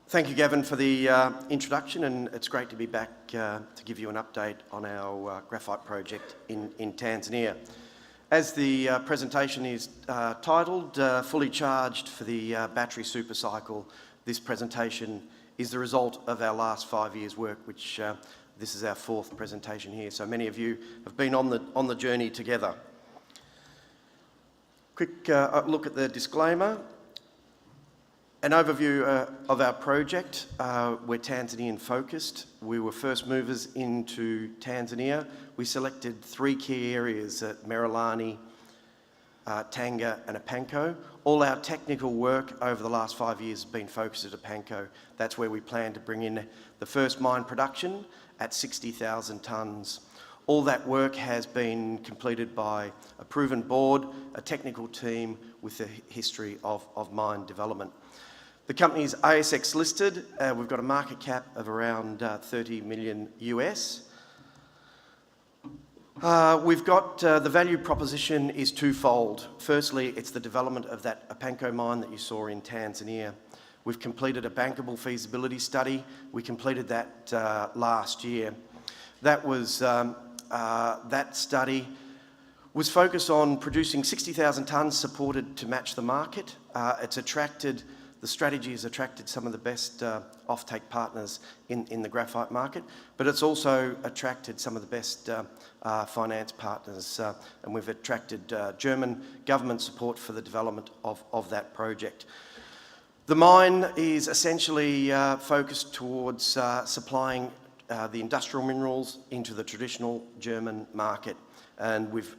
Thank you, Gavin, for the introduction, and it's great to be back to give you an update on our graphite project in Tanzania. As the presentation is titled, Fully Charged for the Battery Supercycle, this presentation is the result of our last 5 years' work, which this is our fourth presentation here. So many of you have been on the journey together. Quick look at the disclaimer. An overview of our project. We're Tanzanian focused. We were first movers into Tanzania. We selected 3 key areas at Merelani, Tanga and Apanko. All our technical work over the last 5 years has been focused at Apanko. That's where we plan to bring in the first mine production at 60,000 tonnes. All that work has been completed by a proven board, a technical team with a history of mine development. The company is ASX listed. We've got a market cap of around 30 million US. We've got the value proposition is twofold. Firstly, it's the development of that Apanko mine that you saw in Tanzania. We've completed a bankable feasibility study. We completed that last year. That study was focused on producing 60,000 tonnes supported to match the market. The strategy has attracted some of the best offtake partners in the graphite market, but it's also attracted some of the best finance partners, and we've attracted German government support for the development of that project. The mine is essentially focused towards supplying the industrial minerals into the traditional German market, and we've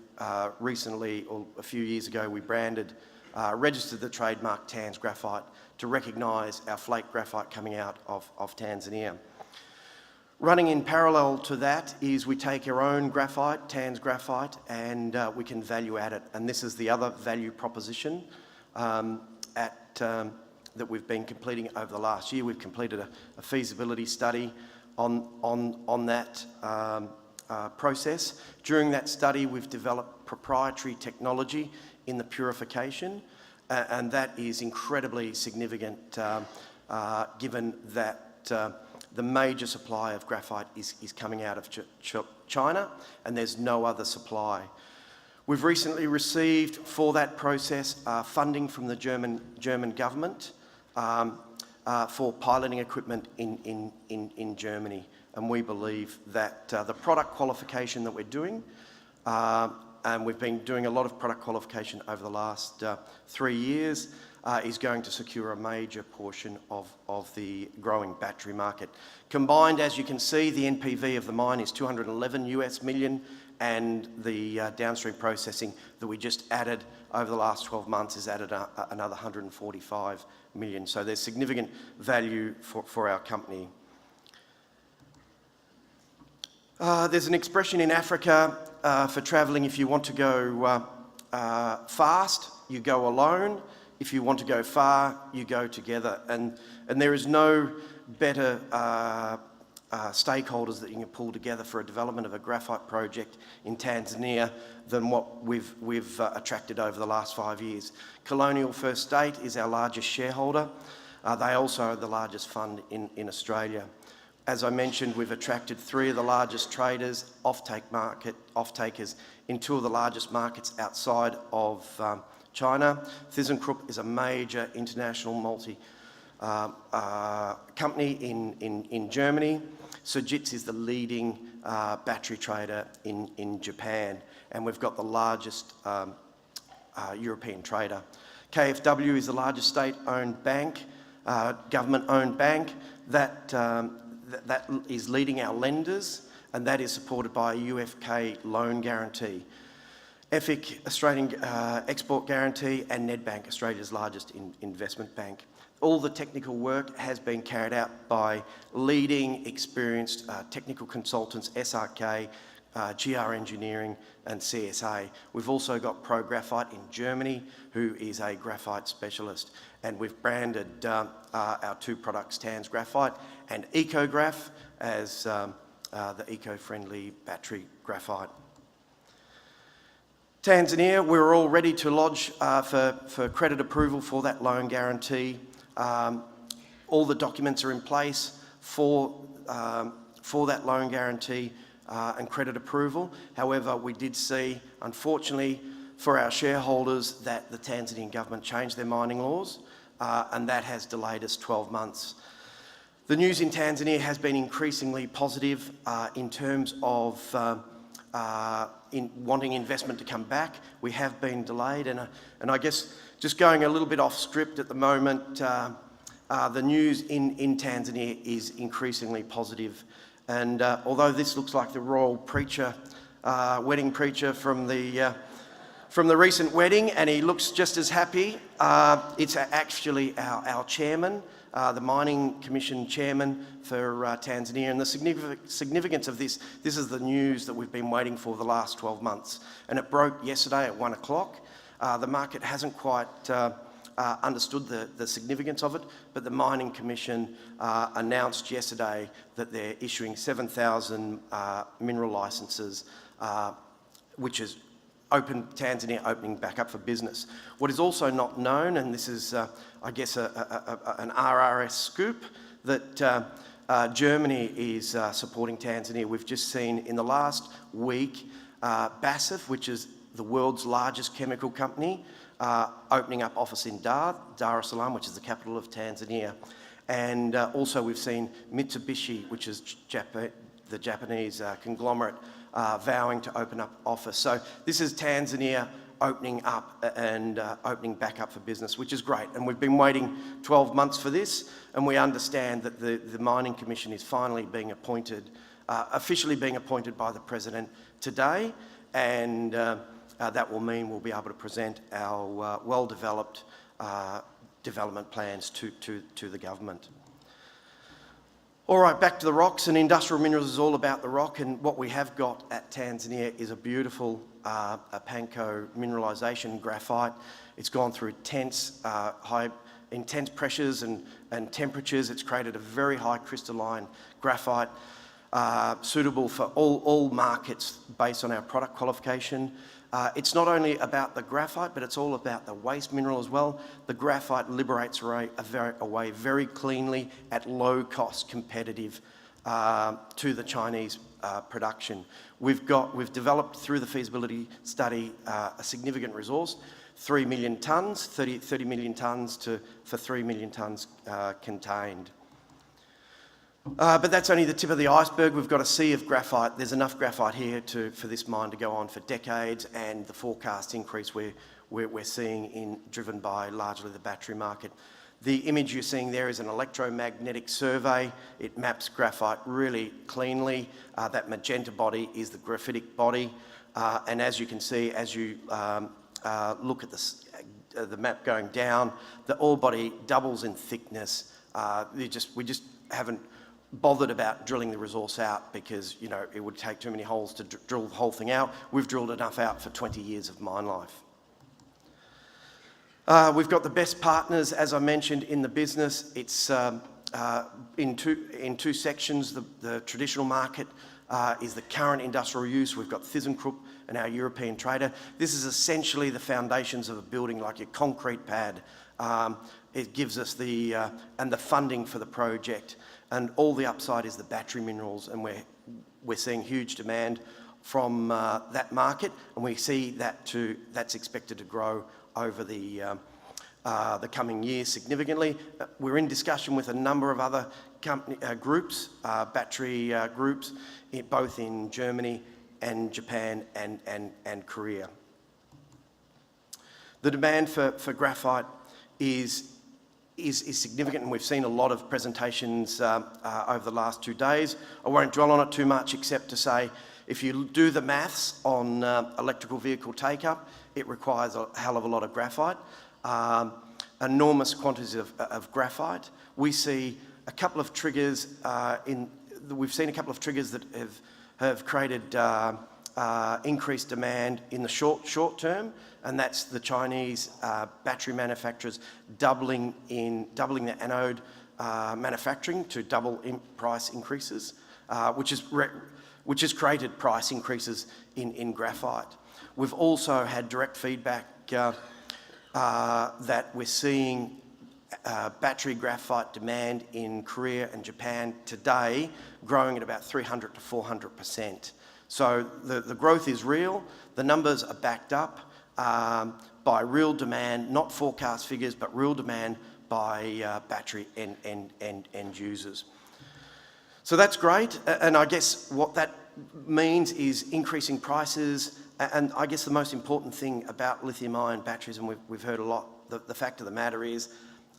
recently, or a few years ago, we registered the trademark Tanz Graphite to recognise our flake graphite coming out of Tanzania. Running in parallel to that is we take our own graphite, Tanz Graphite, and we can value add it. And this is the other value proposition that we've been completing over the last year. We've completed a feasibility study on that process. During that study, we've developed proprietary technology in the purification, and that is incredibly significant given that the major supply of graphite is coming out of China, and there's no other supply. We've recently received, for that process, funding from the German government for piloting equipment in Germany, and we believe that the product qualification that we're doing, and we've been doing a lot of product qualification over the last 3 years, is going to secure a major portion of the growing battery market. Combined, as you can see, the NPV of the mine is 211 US million, and the downstream processing that we just added over the last 12 months has added another 145 million. So there's significant value for our company. There's an expression in Africa for travelling: if you want to go fast, you go alone. If you want to go far, you go together. And there is no better stakeholders that you can pull together for a development of a graphite project in Tanzania than what we've attracted over the last 5 years. Colonial First State is our largest shareholder. They also are the largest fund in Australia. As I mentioned, we've attracted 3 of the largest traders, off-takers in 2 of the largest markets outside of China. ThyssenKrupp is a major international company in Germany. Sojitz is the leading battery trader in Japan, and we've got the largest European trader. KfW is the largest state-owned bank, government-owned bank that is leading our lenders, and that is supported by a UFK loan guarantee. EFIC, Australian Export Guarantee, and Nedbank, Australia's largest investment bank. All the technical work has been carried out by leading, experienced technical consultants, SRK, GR Engineering and CSA. We've also got Pro Graphite in Germany, who is a graphite specialist, and we've branded our 2 products, Tanz Graphite and EcoGraph, as the eco-friendly battery graphite. Tanzania, we're all ready to lodge for credit approval for that loan guarantee. all the documents are in place for that loan guarantee and credit approval. However, we did see, unfortunately, for our shareholders, that the Tanzanian government changed their mining laws, and that has delayed us 12 months. The news in Tanzania has been increasingly positive in terms of in wanting investment to come back. We have been delayed, and I guess just going a little bit off script at the moment, the news in Tanzania is increasingly positive. And although this looks like the royal preacher, wedding preacher from the recent wedding, and he looks just as happy, it's actually our chairman, the Mining Commission chairman for Tanzania. And the significance of this is the news that we've been waiting for the last 12 months. And it broke yesterday at 1 o'clock. The market hasn't quite understood the significance of it, but the Mining Commission announced yesterday that they're issuing 7,000 mineral licences, which is Tanzania opening back up for business. What is also not known, and this is, I guess, an RRS scoop, that Germany is supporting Tanzania. We've just seen in the last week, BASF, which is the world's largest chemical company, opening up office in Dar es Salaam, which is the capital of Tanzania. And also we've seen Mitsubishi, which is the Japanese conglomerate, vowing to open up office. So this is Tanzania opening up and opening back up for business, which is great. And we've been waiting 12 months for this, and we understand that the Mining Commission is finally being appointed, officially being appointed by the President today, and that will mean we'll be able to present our well-developed development plans to the government. All right, back to the rocks, and industrial minerals is all about the rock, and what we have got at Tanzania is a beautiful panko mineralisation graphite. It's gone through intense pressures and temperatures. It's created a very high crystalline graphite, suitable for all markets based on our product qualification. It's not only about the graphite, but it's all about the waste mineral as well. The graphite liberates away very cleanly at low cost, competitive to the Chinese production. We've developed through the feasibility study a significant resource, 3 million tonnes, 30 million tonnes for 3 million tonnes contained. But that's only the tip of the iceberg. We've got a sea of graphite. There's enough graphite here for this mine to go on for decades, and the forecast increase we're seeing driven by largely the battery market. The image you're seeing there is an electromagnetic survey. It maps graphite really cleanly. That magenta body is the graphitic body, and as you can see, as you look at the map going down, the ore body doubles in thickness. We just haven't bothered about drilling the resource out because, you know, it would take too many holes to drill the whole thing out. We've drilled enough out for 20 years of mine life. We've got the best partners, as I mentioned, in the business. It's in two sections. The traditional market is the current industrial use. We've got ThyssenKrupp and our European trader. This is essentially the foundations of a building, like your concrete pad. It gives us the funding for the project. And all the upside is the battery minerals, and we're seeing huge demand from that market, and we see that's expected to grow over the coming years significantly. We're in discussion with a number of other groups, battery groups, both in Germany and Japan and Korea. The demand for graphite is significant, and we've seen a lot of presentations over the last 2 days. I won't dwell on it too much, except to say, if you do the maths on electrical vehicle take-up, it requires a hell of a lot of graphite, enormous quantities of graphite. We see a couple of triggers we've seen a couple of triggers that have created increased demand in the short term, and that's the Chinese battery manufacturers doubling their anode manufacturing to double in price increases, which has created price increases in graphite. We've also had direct feedback that we're seeing battery graphite demand in Korea and Japan today growing at about 300 to 400%. So the growth is real. The numbers are backed up by real demand, not forecast figures, but real demand by battery end users. So that's great, and I guess what that means is increasing prices, and I guess the most important thing about lithium-ion batteries, and we've heard a lot, the fact of the matter is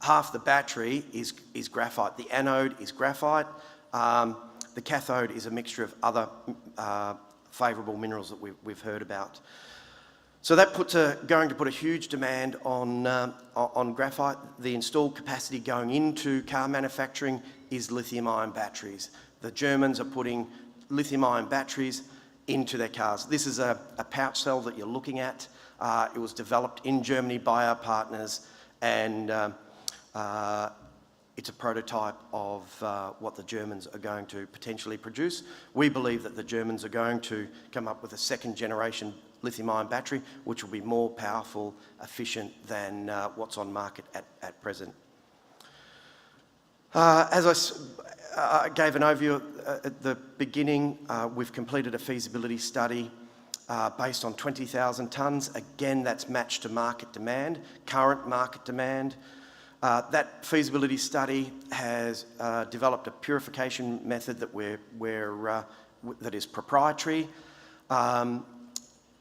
half the battery is graphite. The anode is graphite. The cathode is a mixture of other favourable minerals that we've heard about. So that going to put a huge demand on graphite. The installed capacity going into car manufacturing is lithium-ion batteries. The Germans are putting lithium-ion batteries into their cars. This is a pouch cell that you're looking at. It was developed in Germany by our partners, and it's a prototype of what the Germans are going to potentially produce. We believe that the Germans are going to come up with a second generation lithium-ion battery, which will be more powerful, efficient than what's on market at present. As I gave an overview at the beginning, we've completed a feasibility study based on 20,000 tonnes. Again, that's matched to market demand, current market demand. That feasibility study has developed a purification method that is proprietary.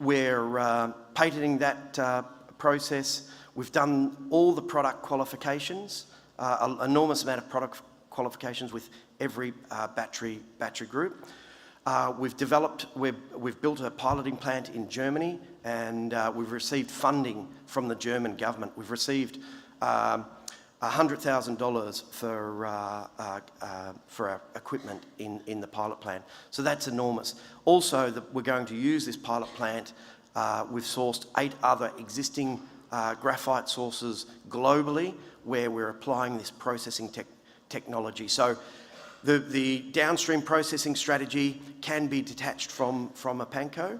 We're patenting that process. We've done all the product qualifications, an enormous amount of product qualifications with every battery group. We've built a piloting plant in Germany, and we've received funding from the German government. We've received $100,000 for our equipment in the pilot plant. So that's enormous. Also, we're going to use this pilot plant. We've sourced 8 other existing graphite sources globally where we're applying this processing technology. So the downstream processing strategy can be detached from a panko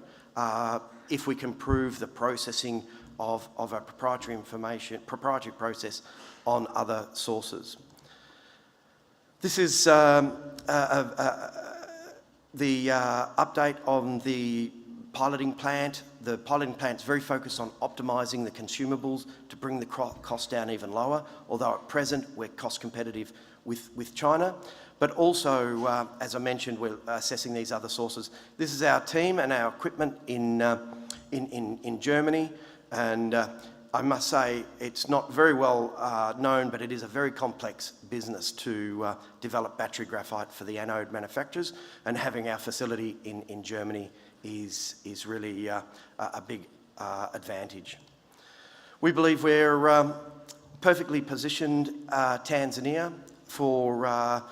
if we can prove the processing of a proprietary process on other sources. This is the update on the piloting plant. The piloting plant is very focused on optimising the consumables to bring the cost down even lower, although at present we're cost competitive with China. But also, as I mentioned, we're assessing these other sources. This is our team and our equipment in Germany, and I must say it's not very well known, but it is a very complex business to develop battery graphite for the anode manufacturers, and having our facility in Germany is really a big advantage. We believe we're perfectly positioned, Tanzania, for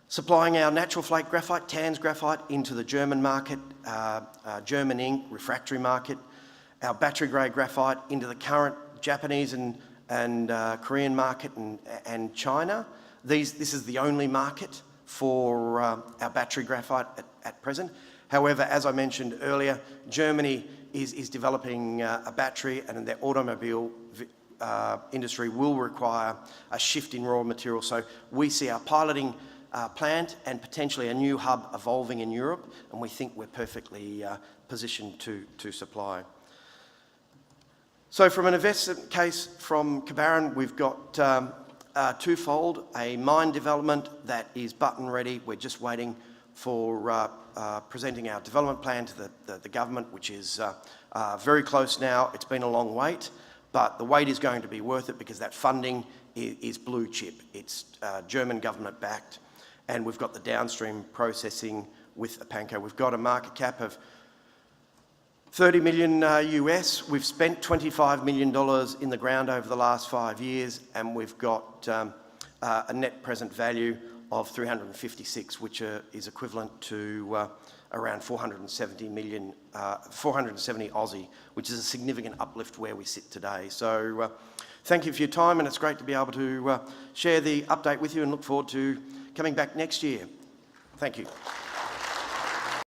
supplying our natural flake graphite, TANS graphite, into the German market, German ink refractory market, our battery grade graphite into the current Japanese and Korean market and China. This is the only market for our battery graphite at present. However, as I mentioned earlier, Germany is developing a battery, and their automobile industry will require a shift in raw material. So we see our piloting plant and potentially a new hub evolving in Europe, and we think we're perfectly positioned to supply. So from an investment case from Kibaran, we've got twofold: a mine development that is button ready. We're just waiting for presenting our development plan to the government, which is very close now. It's been a long wait, but the wait is going to be worth it because that funding is blue chip. It's German government backed, and we've got the downstream processing with Apanco. We've got a market cap of $30 million US. We've spent $25 million in the ground over the last 5 years, and we've got a net present value of 356, which is equivalent to around 470 Aussie, which is a significant uplift where we sit today. So thank you for your time, and it's great to be able to share the update with you, and look forward to coming back next year. Thank you.